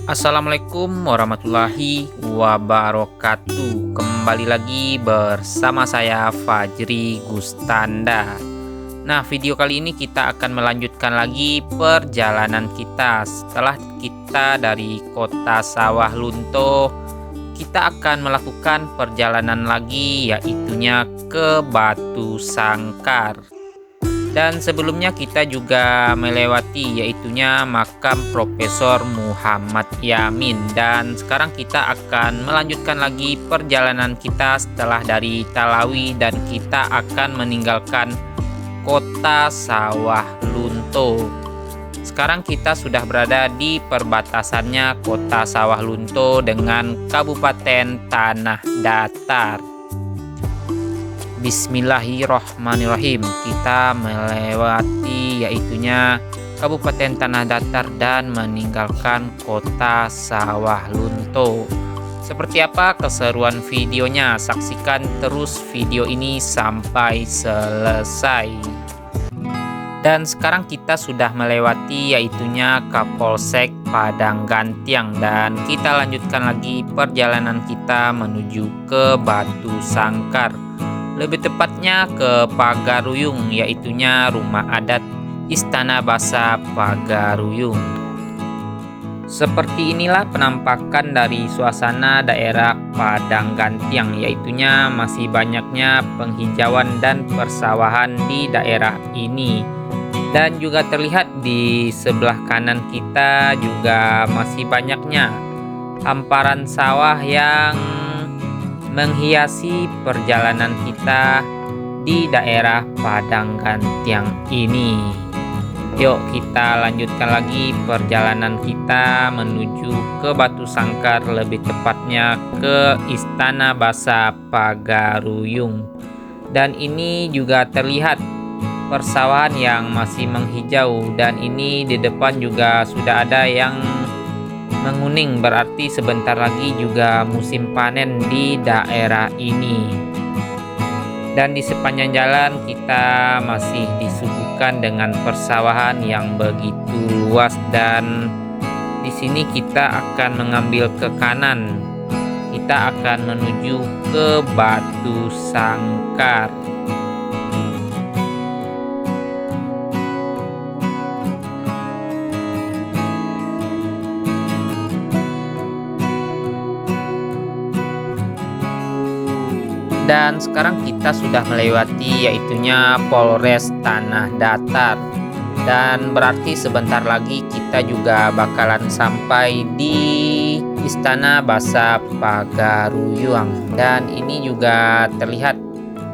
Assalamualaikum warahmatullahi wabarakatuh. Kembali lagi bersama saya Fajri Gustanda. Nah, video kali ini kita akan melanjutkan lagi perjalanan kita. Setelah kita dari kota Sawah Lunto, kita akan melakukan perjalanan lagi, yaitunya ke Batu Sangkar. Dan sebelumnya kita juga melewati yaitunya makam Profesor Muhammad Yamin. Dan sekarang kita akan melanjutkan lagi perjalanan kita setelah dari Talawi, dan kita akan meninggalkan kota Sawah Lunto. Sekarang kita sudah berada di perbatasannya kota Sawah Lunto dengan Kabupaten Tanah Datar. Bismillahirrohmanirrohim. Kita melewati yaitunya Kabupaten Tanah Datar dan meninggalkan kota Sawah Lunto. Seperti apa keseruan videonya? Saksikan terus video ini sampai selesai. Dan sekarang kita sudah melewati yaitunya Kapolsek Padang Gantiang, dan kita lanjutkan lagi perjalanan kita menuju ke Batu Sangkar. Lebih tepatnya ke Pagaruyung, yaitunya rumah adat Istana Basa Pagaruyung. Seperti inilah penampakan dari suasana daerah Padang Gantiang, yaitunya masih banyaknya penghijauan dan persawahan di daerah ini. Dan juga terlihat di sebelah kanan kita juga masih banyaknya hamparan sawah yang menghiasi perjalanan kita di daerah Padang Gantiang ini. Yuk kita lanjutkan lagi perjalanan kita menuju ke Batu Sangkar, lebih tepatnya ke Istana Basa Pagaruyung. Dan ini juga terlihat persawahan yang masih menghijau, dan ini di depan juga sudah ada yang menguning, berarti sebentar lagi juga musim panen di daerah ini. Dan di sepanjang jalan kita masih disuguhkan dengan persawahan yang begitu luas, dan di sini kita akan mengambil ke kanan. Kita akan menuju ke Batu Sangkar. Dan sekarang kita sudah melewati yaitunya Polres Tanah Datar, dan berarti sebentar lagi kita juga bakalan sampai di Istana Basa Pagaruyung. Dan ini juga terlihat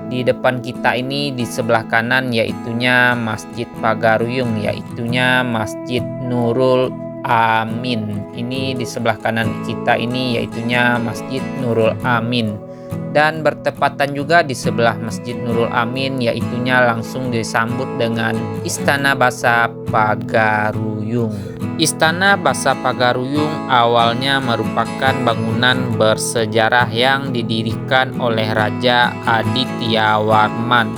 di depan kita ini di sebelah kanan yaitunya Masjid Pagaruyung, yaitunya Masjid Nurul Amin. Ini di sebelah kanan kita ini yaitunya Masjid Nurul Amin. Dan bertepatan juga di sebelah Masjid Nurul Amin yaitunya langsung disambut dengan Istana Basa Pagaruyung. Istana Basa Pagaruyung awalnya merupakan bangunan bersejarah yang didirikan oleh Raja Aditya Warman.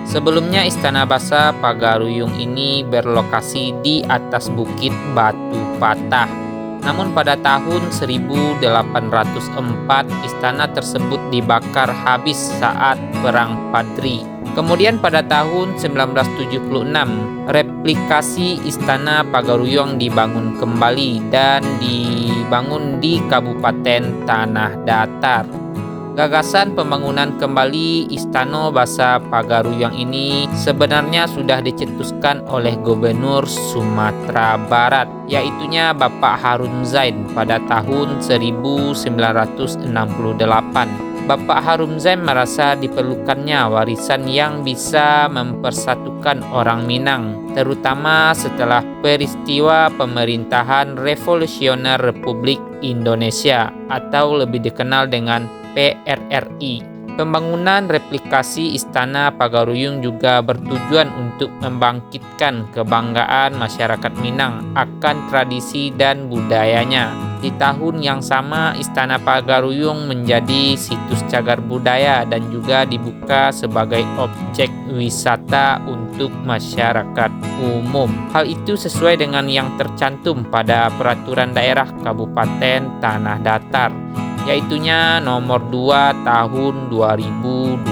Sebelumnya Istana Basa Pagaruyung ini berlokasi di atas bukit Batu Patah. Namun pada tahun 1804 istana tersebut dibakar habis saat Perang Padri. Kemudian pada tahun 1976 replikasi Istana Pagaruyung dibangun kembali dan dibangun di Kabupaten Tanah Datar. Gagasan pembangunan kembali Istana Basa Pagaruyung ini sebenarnya sudah dicetuskan oleh Gubernur Sumatera Barat, yaitunya Bapak Harun Zain pada tahun 1968. Bapak Harun Zain merasa diperlukannya warisan yang bisa mempersatukan orang Minang, terutama setelah peristiwa pemerintahan Revolusioner Republik Indonesia atau lebih dikenal dengan PRRI. Pembangunan replikasi Istana Pagaruyung juga bertujuan untuk membangkitkan kebanggaan masyarakat Minang akan tradisi dan budayanya. Di tahun yang sama, Istana Pagaruyung menjadi situs cagar budaya dan juga dibuka sebagai objek wisata untuk masyarakat umum. Hal itu sesuai dengan yang tercantum pada Peraturan Daerah Kabupaten Tanah Datar, yaitunya nomor 2 tahun 2012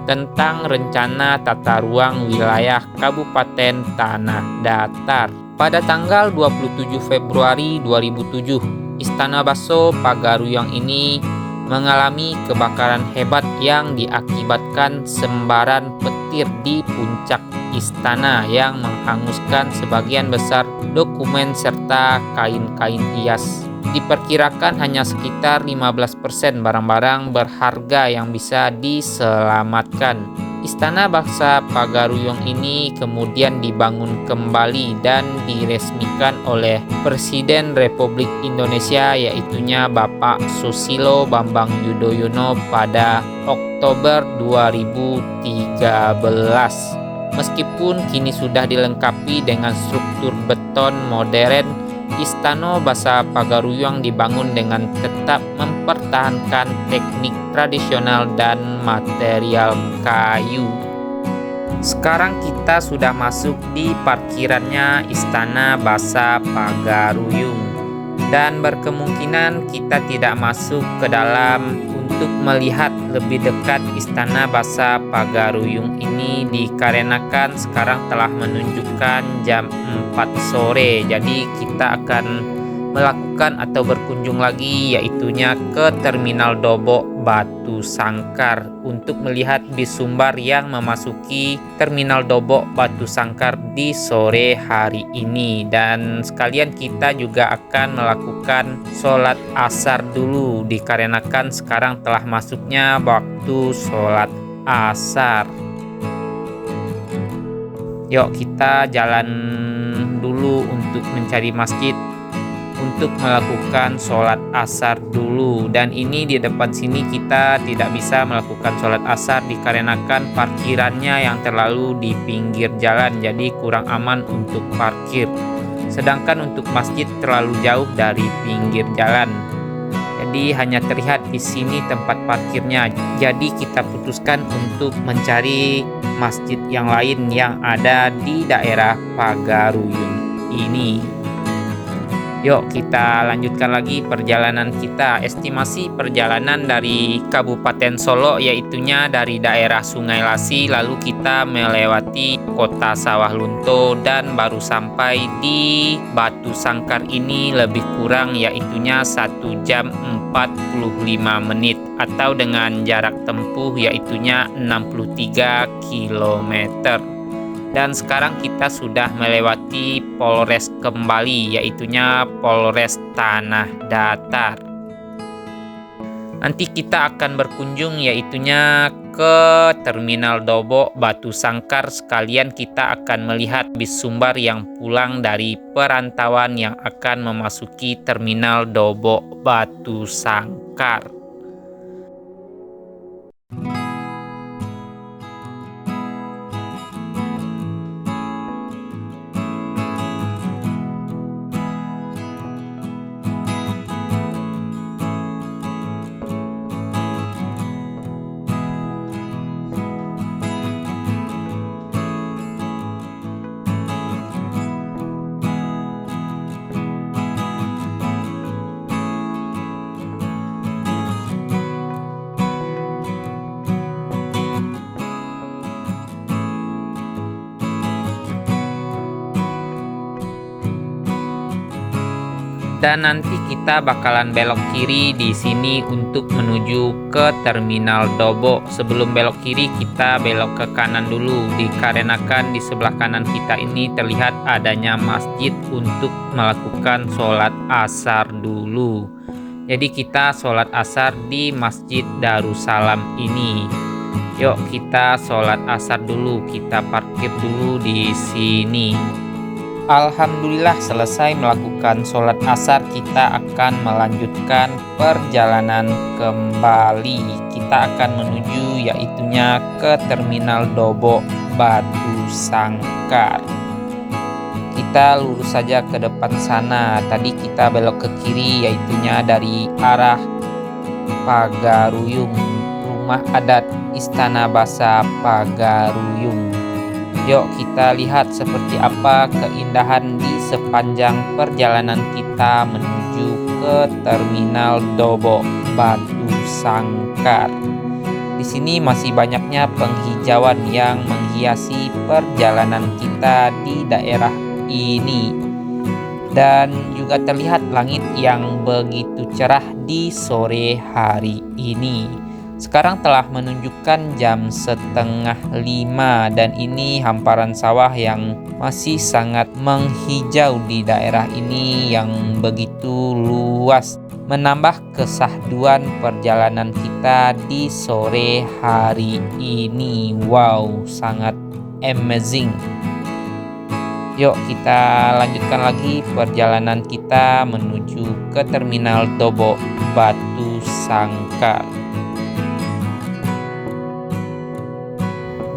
tentang Rencana Tata Ruang Wilayah Kabupaten Tanah Datar. Pada tanggal 27 Februari 2007, Istana Baso Pagaruyung ini mengalami kebakaran hebat yang diakibatkan sembaran petir di puncak istana yang menghanguskan sebagian besar dokumen serta kain-kain hias. Diperkirakan hanya sekitar 15% barang-barang berharga yang bisa diselamatkan. Istana Bangsa Pagaruyung ini kemudian dibangun kembali dan diresmikan oleh Presiden Republik Indonesia, yaitunya Bapak Susilo Bambang Yudhoyono pada Oktober 2013. Meskipun kini sudah dilengkapi dengan struktur beton modern, Istana Basa Pagaruyung dibangun dengan tetap mempertahankan teknik tradisional dan material kayu. Sekarang kita sudah masuk di parkirannya Istana Basa Pagaruyung, dan berkemungkinan kita tidak masuk ke dalam untuk melihat lebih dekat Istana Basa Pagaruyung ini dikarenakan sekarang telah menunjukkan jam 4 sore. Jadi kita akan melakukan atau berkunjung lagi, yaitunya ke Terminal Dobo Batu Sangkar untuk melihat bis sumbar yang memasuki Terminal Dobo Batu Sangkar di sore hari ini. Dan sekalian kita juga akan melakukan sholat asar dulu dikarenakan sekarang telah masuknya waktu sholat asar. Yuk kita jalan dulu untuk mencari masjid untuk melakukan sholat asar dulu. Dan ini di depan sini kita tidak bisa melakukan sholat asar dikarenakan parkirannya yang terlalu di pinggir jalan, jadi kurang aman untuk parkir. Sedangkan untuk masjid terlalu jauh dari pinggir jalan, jadi hanya terlihat di sini tempat parkirnya. Jadi kita putuskan untuk mencari masjid yang lain yang ada di daerah Pagaruyung ini. Yuk kita lanjutkan lagi perjalanan kita. Estimasi perjalanan dari Kabupaten Solo yaitunya dari daerah Sungai Lasi, lalu kita melewati kota Sawah Lunto dan baru sampai di Batu Sangkar ini lebih kurang yaitunya 1 jam 45 menit atau dengan jarak tempuh yaitunya 63 km. Dan sekarang kita sudah melewati Polres kembali, yaitunya Polres Tanah Datar. Nanti kita akan berkunjung yaitunya ke Terminal Dobo Batu Sangkar. Sekalian kita akan melihat bis sumbar yang pulang dari perantauan yang akan memasuki Terminal Dobo Batu Sangkar. Dan nanti kita bakalan belok kiri di sini untuk menuju ke Terminal Dobo. Sebelum belok kiri kita belok ke kanan dulu dikarenakan di sebelah kanan kita ini terlihat adanya masjid untuk melakukan sholat asar dulu. Jadi kita sholat asar di Masjid Darussalam ini. Yuk kita sholat asar dulu, kita parkir dulu di sini. Alhamdulillah selesai melakukan sholat asar, kita akan melanjutkan perjalanan kembali. Kita akan menuju yaitunya ke Terminal Dobo Batu Sangkar. kita lurus saja ke depan sana. Tadi kita belok ke kiri, yaitunya dari arah Pagaruyung, rumah adat Istana Basa Pagaruyung. Yuk kita lihat seperti apa keindahan di sepanjang perjalanan kita menuju ke Terminal Dobo Batu Sangkar. Di sini masih banyaknya penghijauan yang menghiasi perjalanan kita di daerah ini. Dan juga terlihat langit yang begitu cerah di sore hari ini. Sekarang telah menunjukkan jam 4:30 dan ini hamparan sawah yang masih sangat menghijau di daerah ini yang begitu luas, menambah kesahduan perjalanan kita di sore hari ini. Wow, sangat amazing. Yuk kita lanjutkan lagi perjalanan kita menuju ke Terminal Dobo Batu Sangkar.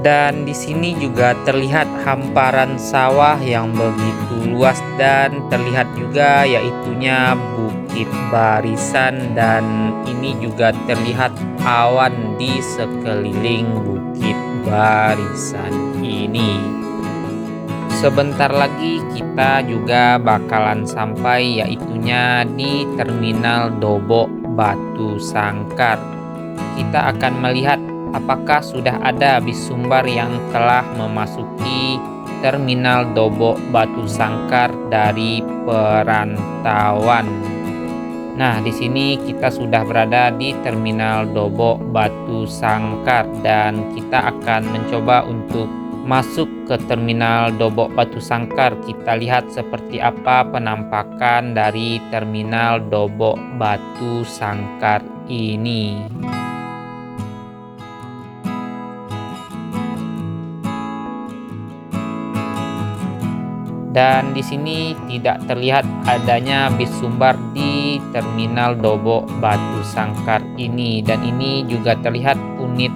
Dan di sini juga terlihat hamparan sawah yang begitu luas dan terlihat juga yaitunya Bukit Barisan, dan ini juga terlihat awan di sekeliling Bukit Barisan ini. Sebentar lagi kita juga bakalan sampai yaitunya di Terminal Dobo Batu Sangkar. Kita akan melihat apakah sudah ada bis sumbar yang telah memasuki Terminal Dobo Batu Sangkar dari perantauan. Nah, di sini kita sudah berada di Terminal Dobo Batu Sangkar dan kita akan mencoba untuk masuk ke Terminal Dobo Batu Sangkar. Kita lihat seperti apa penampakan dari Terminal Dobo Batu Sangkar ini. Dan di sini tidak terlihat adanya bis sumbar di Terminal Dobo Batu Sangkar ini, dan ini juga terlihat unit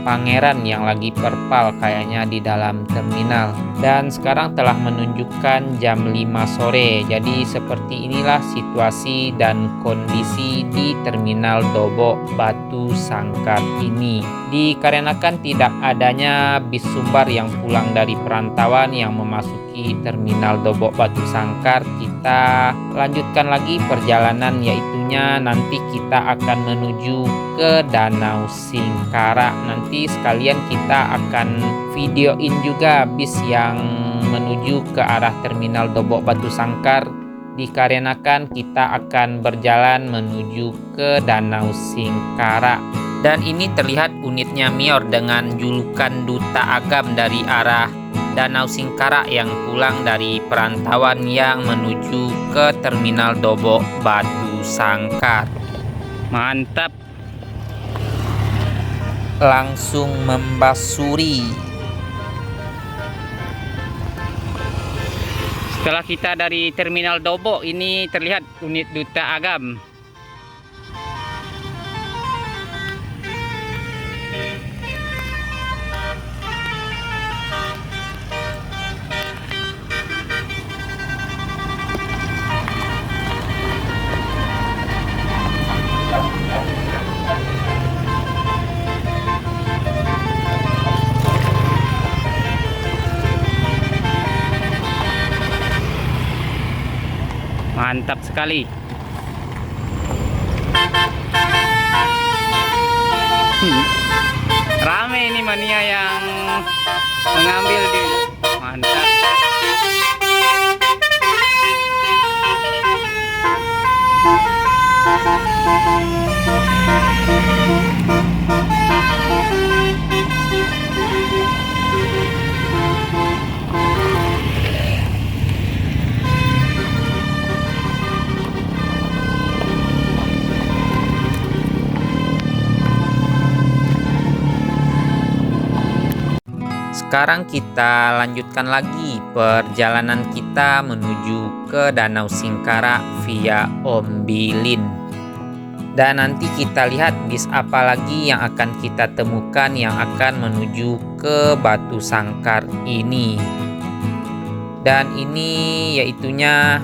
Pangeran yang lagi perpal kayaknya di dalam terminal. Dan sekarang telah menunjukkan jam 5 sore. Jadi seperti inilah situasi dan kondisi di Terminal Dobo Batu Sangkar ini. Dikarenakan tidak adanya bis sumbar yang pulang dari perantauan yang memasuki Terminal Dobo Batu Sangkar, kita lanjutkan lagi perjalanan, yaitunya nanti kita akan menuju ke Danau Singkara. Nanti sekalian kita akan videoin juga bis yang menuju ke arah Terminal Dobo Batu Sangkar, dikarenakan kita akan berjalan menuju ke Danau Singkara. Dan ini terlihat unitnya Mior dengan julukan Duta Agam dari arah Danau Singkara yang pulang dari perantauan yang menuju ke Terminal Dobo Batu Sangkar. Mantap. Langsung membasuri. Setelah kita dari Terminal Dobo, ini terlihat unit Duta Agam. Mantap sekali. Rame ini mania yang mengambil di. Mantap. Sekarang kita lanjutkan lagi perjalanan kita menuju ke Danau Singkara via Ombilin. Dan nanti kita lihat bis apa lagi yang akan kita temukan yang akan menuju ke Batu Sangkar ini. Dan ini yaitunya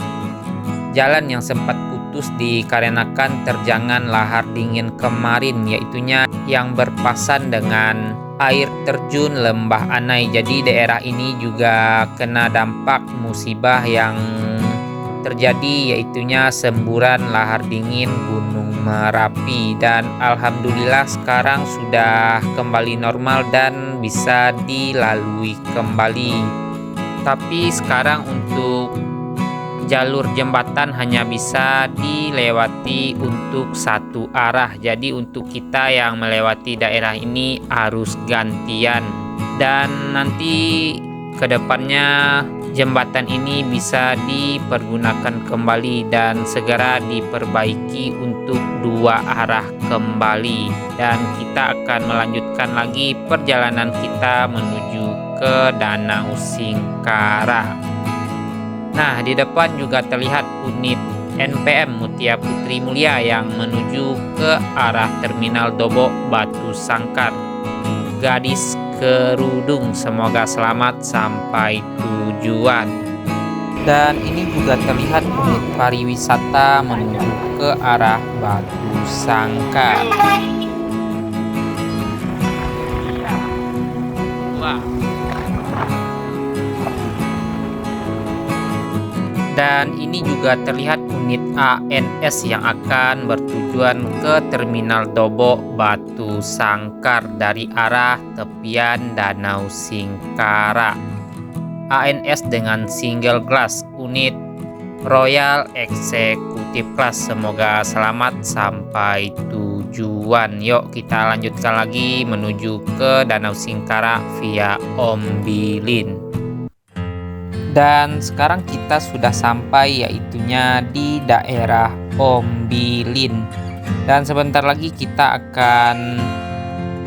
jalan yang sempat putus dikarenakan terjangan lahar dingin kemarin, yaitunya yang berpasan dengan air terjun Lembah Anai. Jadi daerah ini juga kena dampak musibah yang terjadi, yaitunya semburan lahar dingin Gunung Merapi. Dan alhamdulillah sekarang sudah kembali normal dan bisa dilalui kembali. Tapi sekarang untuk jalur jembatan hanya bisa dilewati untuk satu arah. Jadi untuk kita yang melewati daerah ini harus gantian. Dan nanti kedepannya jembatan ini bisa dipergunakan kembali dan segera diperbaiki untuk dua arah kembali. Dan kita akan melanjutkan lagi perjalanan kita menuju ke Danau Singkara. Nah, di depan juga terlihat unit NPM Mutia Putri Mulia yang menuju ke arah Terminal Dobok Batu Sangkar. Gadis kerudung, semoga selamat sampai tujuan. Dan ini juga terlihat unit pariwisata menuju ke arah Batu Sangkar. Dan ini juga terlihat unit ANS yang akan bertujuan ke Terminal Dobok Batu Sangkar dari arah tepian Danau Singkara. ANS dengan single glass, unit Royal Executive Class, semoga selamat sampai tujuan. Yuk kita lanjutkan lagi menuju ke Danau Singkara via Ombilin. Dan sekarang kita sudah sampai, yaitunya di daerah Ombilin. Dan sebentar lagi kita akan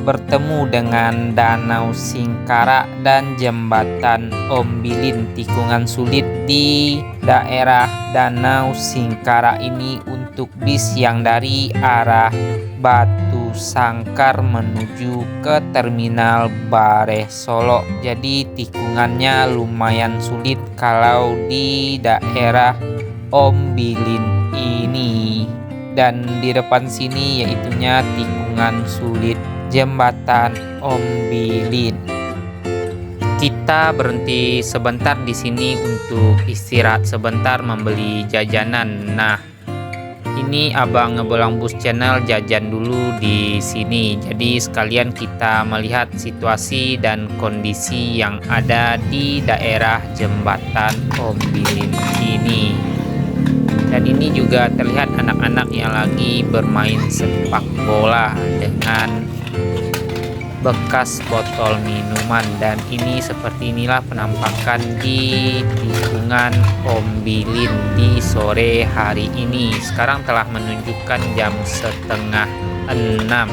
bertemu dengan Danau Singkara dan jembatan Ombilin. Tikungan sulit di daerah Danau Singkara ini untuk bis yang dari arah Batu Sangkar menuju ke Terminal Bare Solo. Jadi tikungannya lumayan sulit kalau di daerah Ombilin ini. Dan di depan sini yaitunya tikungan sulit jembatan Ombilin. Kita berhenti sebentar di sini untuk istirahat sebentar membeli jajanan. Nah, ini Abang Ngebolang Bus Channel jajan dulu di sini. Jadi sekalian kita melihat situasi dan kondisi yang ada di daerah jembatan Ombilin ini. Dan ini juga terlihat anak-anak yang lagi bermain sepak bola dengan bekas botol minuman. Dan ini seperti inilah penampakan di tikungan Ombilin di sore hari ini. Sekarang telah menunjukkan jam 5:30.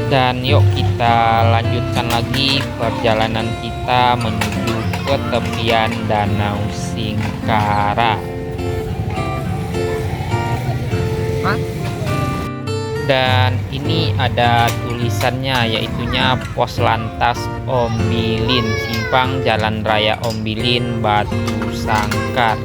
Dan yuk kita lanjutkan lagi perjalanan kita menuju ke tepian Danau Singkara. Dan ini ada tulisannya, yaitunya Pos Lantas Ombilin, Simpang Jalan Raya Ombilin, Batu Sangkar.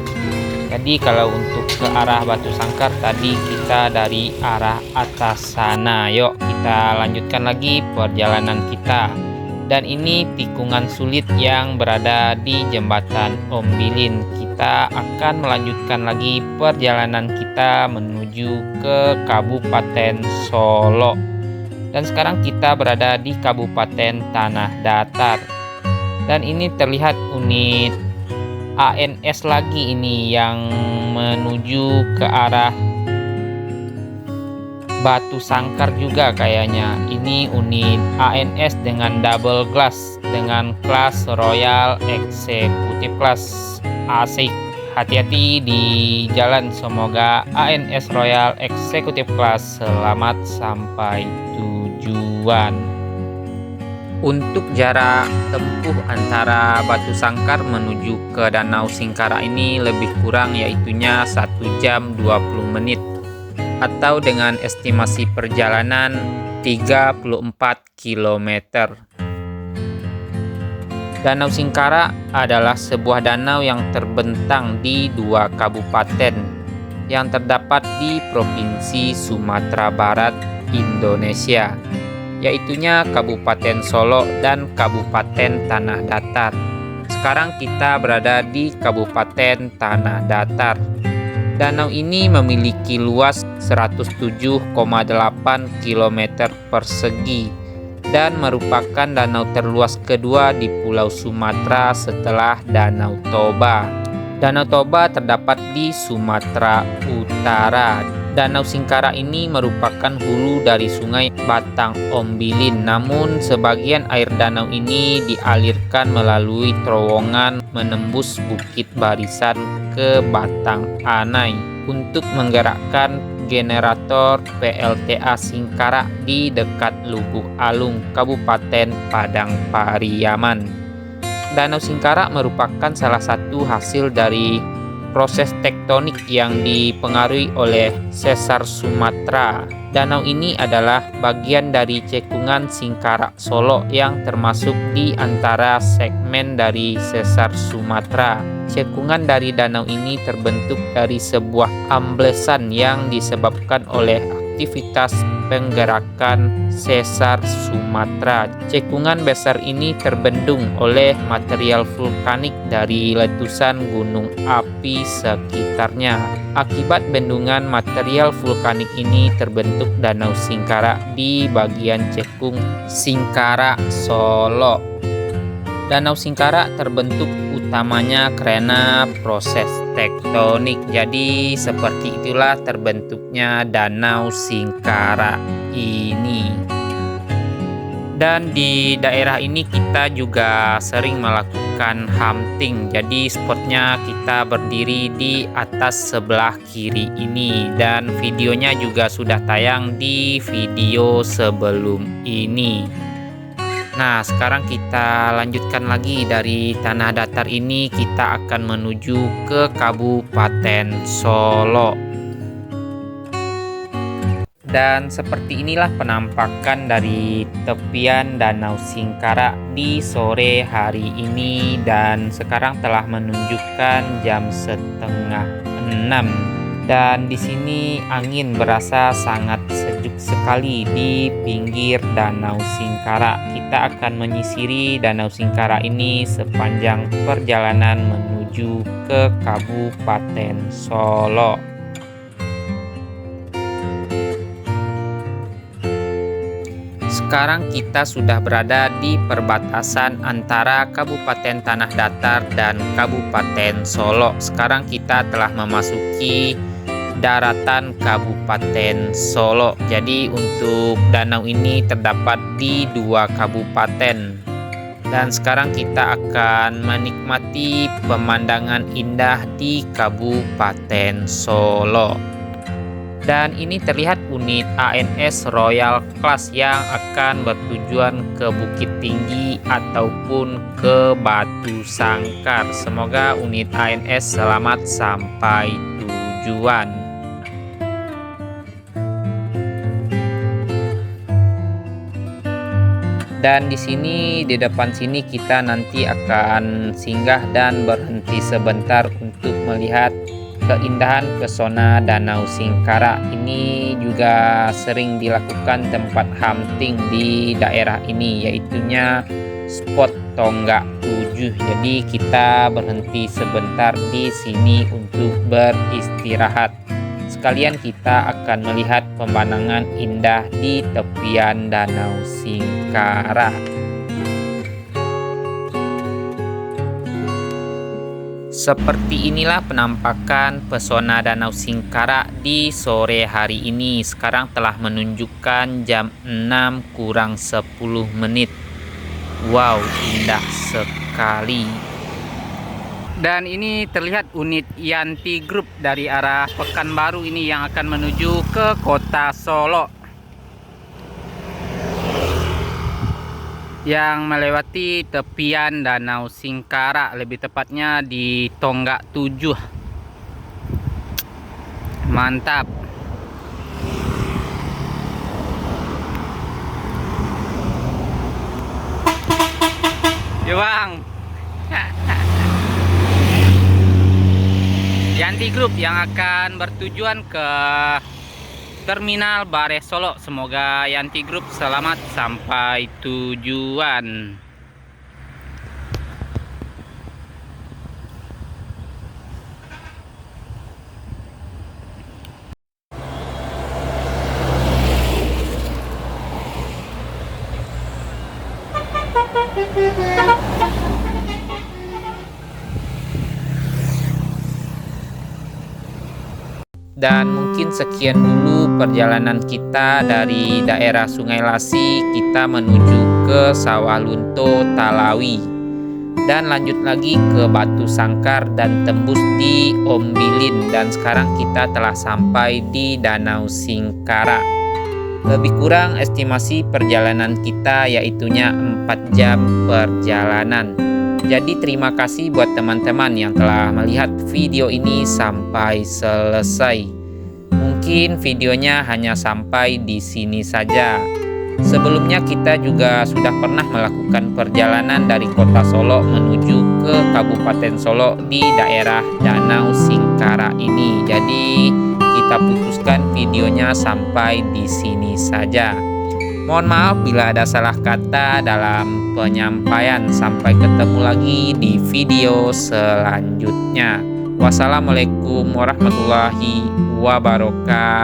Jadi kalau untuk ke arah Batu Sangkar tadi kita dari arah atas sana. Yuk kita lanjutkan lagi perjalanan kita. Dan ini tikungan sulit yang berada di jembatan Ombilin. Kita akan melanjutkan lagi perjalanan kita menuju ke Kabupaten Solo. Dan sekarang kita berada di Kabupaten Tanah Datar. Dan ini terlihat unit ANS lagi ini yang menuju ke arah Batu Sangkar juga kayaknya. Ini unit ANS dengan double glass dengan kelas Royal Executive Class. Asik, hati-hati di jalan. Semoga ANS Royal Executive Class selamat sampai tujuan. Untuk jarak tempuh antara Batu Sangkar menuju ke Danau Singkara ini lebih kurang, yaitunya 1 jam 20 menit. Atau dengan estimasi perjalanan 34 km. Danau Singkara adalah sebuah danau yang terbentang di dua kabupaten yang terdapat di Provinsi Sumatera Barat, Indonesia, yaitunya Kabupaten Solok dan Kabupaten Tanah Datar. Sekarang kita berada di Kabupaten Tanah Datar. Danau ini memiliki luas 107,8 km persegi dan merupakan danau terluas kedua di Pulau Sumatera setelah Danau Toba. Danau Toba terdapat di Sumatera Utara. Danau Singkara ini merupakan hulu dari Sungai Batang Ombilin, namun sebagian air danau ini dialirkan melalui terowongan menembus Bukit Barisan ke Batang Anai untuk menggerakkan generator PLTA Singkara di dekat Lubuk Alung, Kabupaten Padang Pariaman. Danau Singkara merupakan salah satu hasil dari proses tektonik yang dipengaruhi oleh sesar Sumatera. Danau ini adalah bagian dari cekungan Singkara Solo yang termasuk di antara segmen dari sesar Sumatera. Cekungan dari danau ini terbentuk dari sebuah amblesan yang disebabkan oleh aktivitas penggerakan sesar Sumatera. Cekungan besar ini terbendung oleh material vulkanik dari letusan gunung api sekitarnya. Akibat bendungan material vulkanik ini terbentuk Danau Singkara di bagian cekung Singkara Solo. Danau Singkara terbentuk utamanya karena proses tektonik. Jadi seperti itulah terbentuknya Danau Singkara ini. Dan di daerah ini kita juga sering melakukan hunting. Jadi spotnya kita berdiri di atas sebelah kiri ini, dan videonya juga sudah tayang di video sebelum ini. Nah, sekarang kita lanjutkan lagi dari Tanah Datar ini, kita akan menuju ke Kabupaten Solok. Dan seperti inilah penampakan dari tepian Danau Singkara di sore hari ini, dan sekarang telah menunjukkan jam 5:30. Dan di sini angin berasa sangat sejuk sekali di pinggir Danau Singkara. Kita akan menyisiri Danau Singkara ini sepanjang perjalanan menuju ke Kabupaten Solok. Sekarang kita sudah berada di perbatasan antara Kabupaten Tanah Datar dan Kabupaten Solok. Sekarang kita telah memasuki daratan Kabupaten Solok. Jadi untuk danau ini terdapat di dua kabupaten. Dan sekarang kita akan menikmati pemandangan indah di Kabupaten Solok. Dan ini terlihat unit ANS Royal Class yang akan bertujuan ke Bukit Tinggi ataupun ke Batu Sangkar. Semoga unit ANS selamat sampai tujuan. Dan di sini, di depan sini kita nanti akan singgah dan berhenti sebentar untuk melihat keindahan pesona Danau Singkara. Ini juga sering dilakukan tempat hunting di daerah ini, yaitunya spot Tonggak 7. Jadi kita berhenti sebentar di sini untuk beristirahat. Sekalian kita akan melihat pemandangan indah di tepian Danau Singkara. Seperti inilah penampakan pesona Danau Singkara di sore hari ini. Sekarang telah menunjukkan jam 6:10. Wow, indah sekali. Dan ini terlihat unit Yanti Group dari arah Pekanbaru ini yang akan menuju ke kota Solok, yang melewati tepian Danau Singkara, lebih tepatnya di Tonggak 7. Mantap. Ya bang. Yanti Group yang akan bertujuan ke Terminal Bare Solo. Semoga Yanti Group selamat sampai tujuan. Dan mungkin sekian dulu perjalanan kita dari daerah Sungai Lasi, kita menuju ke Sawah Lunto Talawi, dan lanjut lagi ke Batu Sangkar dan tembus di Ombilin. Dan sekarang kita telah sampai di Danau Singkara. Lebih kurang estimasi perjalanan kita yaitunya 4 jam perjalanan. Jadi terima kasih buat teman-teman yang telah melihat video ini sampai selesai. Mungkin videonya hanya sampai di sini saja. Sebelumnya kita juga sudah pernah melakukan perjalanan dari kota Solo menuju ke Kabupaten Solo di daerah Danau Singkara ini. Jadi kita putuskan videonya sampai di sini saja. Mohon maaf bila ada salah kata dalam penyampaian. Sampai ketemu lagi di video selanjutnya. Wassalamualaikum warahmatullahi wabarakatuh.